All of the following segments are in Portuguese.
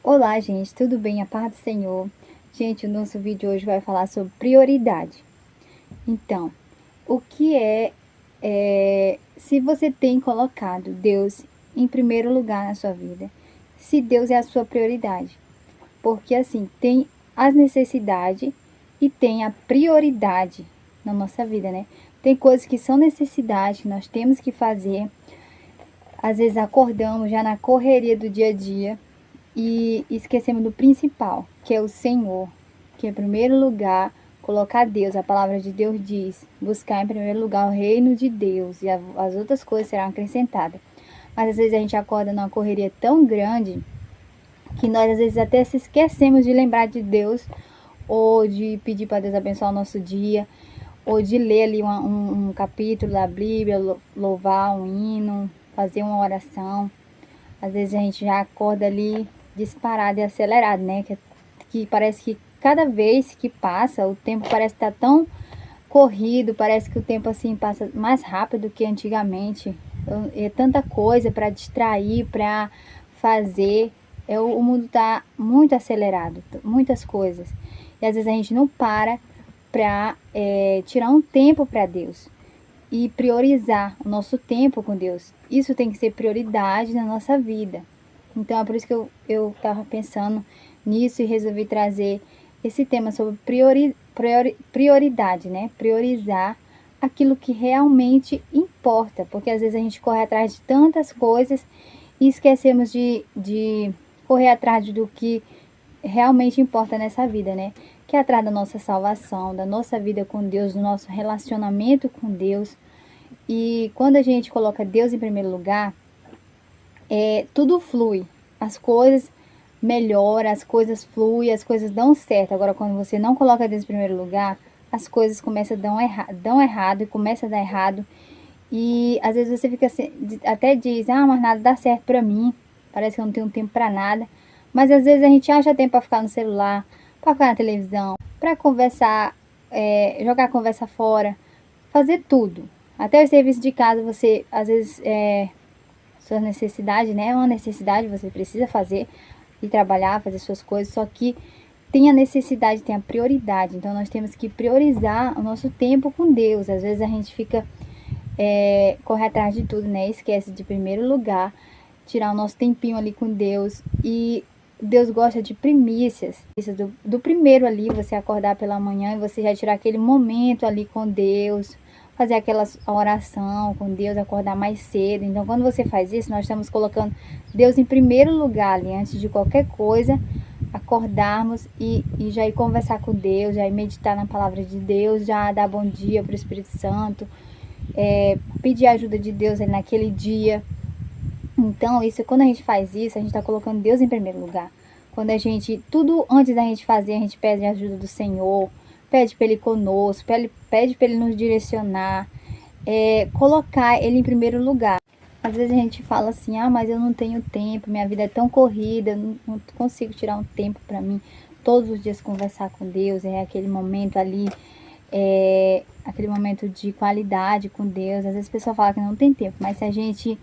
Olá, gente, tudo bem? A paz do Senhor. Gente, o nosso vídeo hoje vai falar sobre prioridade. Então, o que se você tem colocado Deus em primeiro lugar na sua vida, se Deus é a sua prioridade. Porque assim, tem as necessidades e tem a prioridade na nossa vida, né? Tem coisas que são necessidade, que nós temos que fazer. Às vezes acordamos já na correria do dia a dia e esquecemos do principal, que é o Senhor, que em primeiro lugar colocar Deus. A palavra de Deus diz: buscar em primeiro lugar o reino de Deus e as outras coisas serão acrescentadas. Mas às vezes a gente acorda numa correria tão grande que nós às vezes até se esquecemos de lembrar de Deus, ou de pedir para Deus abençoar o nosso dia, ou de ler ali um capítulo da Bíblia, louvar um hino, fazer uma oração. Às vezes a gente já acorda ali disparado e acelerado, né? Que parece que cada vez que passa, o tempo parece estar tão corrido, parece que o tempo assim passa mais rápido que antigamente. É tanta coisa para distrair, para fazer. O mundo está muito acelerado, muitas coisas. E às vezes a gente não para tirar um tempo para Deus e priorizar o nosso tempo com Deus. Isso tem que ser prioridade na nossa vida. Então é por isso que eu estava pensando nisso e resolvi trazer esse tema sobre prioridade, né? Priorizar aquilo que realmente importa, porque às vezes a gente corre atrás de tantas coisas e esquecemos de correr atrás do que realmente importa nessa vida, né? Que é atrás da nossa salvação, da nossa vida com Deus, do nosso relacionamento com Deus. E quando a gente coloca Deus em primeiro lugar, tudo flui, as coisas melhoram, as coisas fluem, as coisas dão certo. Agora, quando você não coloca Deus em primeiro lugar, as coisas começam a dão errado e começa a dar errado. E às vezes você fica assim, até diz, mas nada dá certo pra mim, parece que eu não tenho tempo pra nada. Mas às vezes a gente acha tempo para ficar no celular, para ficar na televisão, para conversar, jogar a conversa fora, fazer tudo. Até o serviço de casa, você, às vezes, sua necessidade, né? É uma necessidade, você precisa fazer e trabalhar, fazer suas coisas, só que tem a necessidade, tem a prioridade. Então, nós temos que priorizar o nosso tempo com Deus. Às vezes a gente fica, corre atrás de tudo, né? Esquece de primeiro lugar, tirar o nosso tempinho ali com Deus. E Deus gosta de primícias. Isso do primeiro ali, você acordar pela manhã e você já tirar aquele momento ali com Deus, fazer aquela oração com Deus, acordar mais cedo. Então, quando você faz isso, nós estamos colocando Deus em primeiro lugar ali, antes de qualquer coisa, acordarmos e já ir conversar com Deus, já ir meditar na palavra de Deus, já dar bom dia para o Espírito Santo, pedir a ajuda de Deus ali naquele dia. Então, quando a gente faz isso, a gente está colocando Deus em primeiro lugar. Quando a gente, tudo antes da gente fazer, a gente pede a ajuda do Senhor, pede para Ele conosco, pede para Ele nos direcionar, colocar Ele em primeiro lugar. Às vezes a gente fala assim, mas eu não tenho tempo, minha vida é tão corrida, não consigo tirar um tempo para mim, todos os dias conversar com Deus, aquele momento ali, aquele momento de qualidade com Deus. Às vezes a pessoa fala que não tem tempo, mas se a gente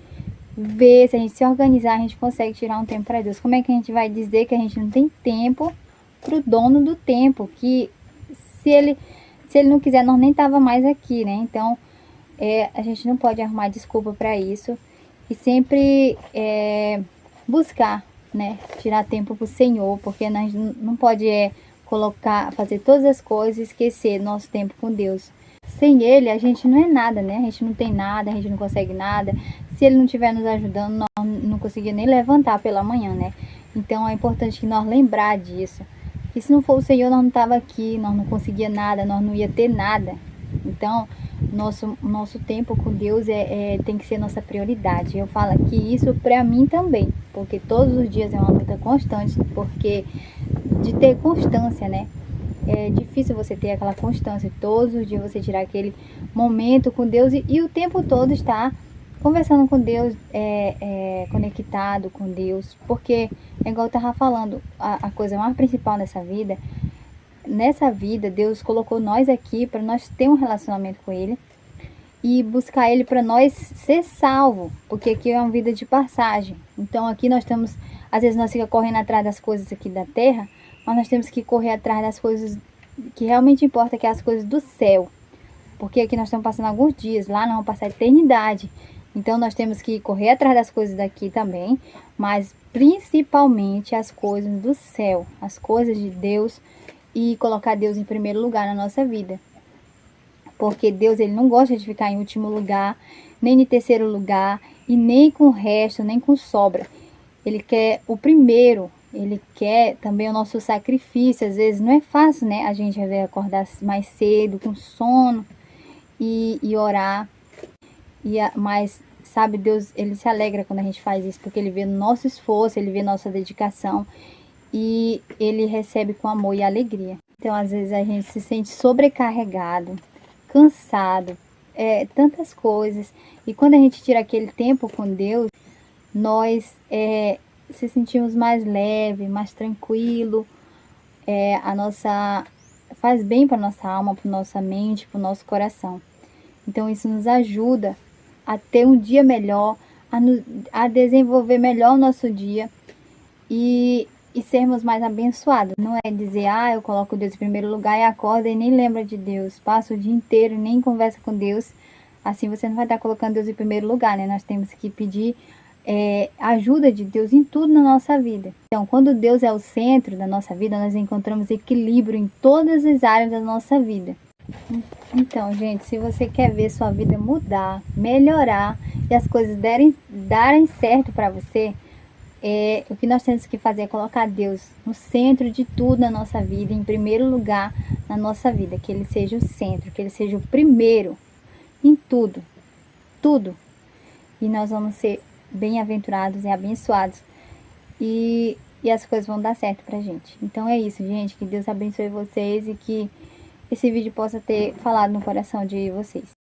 se a gente se organizar, a gente consegue tirar um tempo para Deus. Como é que a gente vai dizer que a gente não tem tempo para o dono do tempo? Que se ele não quiser, nós nem tava mais aqui, né? Então, a gente não pode arrumar desculpa para isso. E sempre buscar, né? Tirar tempo para o Senhor, porque nós não pode fazer todas as coisas e esquecer nosso tempo com Deus. Sem Ele, a gente não é nada, né? A gente não tem nada, a gente não consegue nada. Se Ele não estiver nos ajudando, nós não conseguia nem levantar pela manhã, né? Então, é importante que nós lembrar disso. E se não for o Senhor, nós não estava aqui, nós não conseguia nada, nós não ia ter nada. Então, nosso tempo com Deus tem que ser nossa prioridade. Eu falo aqui isso para mim também, porque todos os dias é uma luta constante, porque de ter constância, né? É difícil você ter aquela constância, todos os dias você tirar aquele momento com Deus e o tempo todo estar conversando com Deus, conectado com Deus, porque é igual eu estava falando, a coisa mais principal nessa vida, Deus colocou nós aqui para nós ter um relacionamento com Ele e buscar Ele para nós ser salvo, porque aqui é uma vida de passagem. Então aqui nós estamos Às vezes nós ficamos correndo atrás das coisas aqui da terra, mas nós temos que correr atrás das coisas que realmente importa, que é as coisas do céu. Porque aqui nós estamos passando alguns dias, lá nós vamos passar a eternidade. Então nós temos que correr atrás das coisas daqui também, mas principalmente as coisas do céu, as coisas de Deus, e colocar Deus em primeiro lugar na nossa vida. Porque Deus, ele não gosta de ficar em último lugar, nem em terceiro lugar, e nem com o resto, nem com sobra. Ele quer o primeiro, ele quer também o nosso sacrifício. Às vezes não é fácil, né? A gente vai acordar mais cedo, com sono, e orar. Mas, sabe, Deus, ele se alegra quando a gente faz isso, porque ele vê nosso esforço, ele vê nossa dedicação, e ele recebe com amor e alegria. Então, às vezes a gente se sente sobrecarregado, cansado, tantas coisas. E quando a gente tira aquele tempo com Deus, nós se sentimos mais leve, mais tranquilo. A nossa faz bem para nossa alma, para nossa mente, para o nosso coração. Então isso nos ajuda a ter um dia melhor, a desenvolver melhor o nosso dia e sermos mais abençoados. Não é dizer, eu coloco Deus em primeiro lugar e acorda e nem lembra de Deus, passa o dia inteiro e nem conversa com Deus. Assim você não vai estar colocando Deus em primeiro lugar, né? Nós temos que pedir ajuda de Deus em tudo na nossa vida. Então, quando Deus é o centro da nossa vida, nós encontramos equilíbrio em todas as áreas da nossa vida. Então, gente, se você quer ver sua vida mudar, melhorar e as coisas darem certo para você, o que nós temos que fazer é colocar Deus no centro de tudo na nossa vida, em primeiro lugar na nossa vida, que Ele seja o centro, que Ele seja o primeiro em tudo, tudo. E nós vamos ser bem-aventurados e abençoados e as coisas vão dar certo pra gente. Então é isso, gente, que Deus abençoe vocês e que esse vídeo possa ter falado no coração de vocês.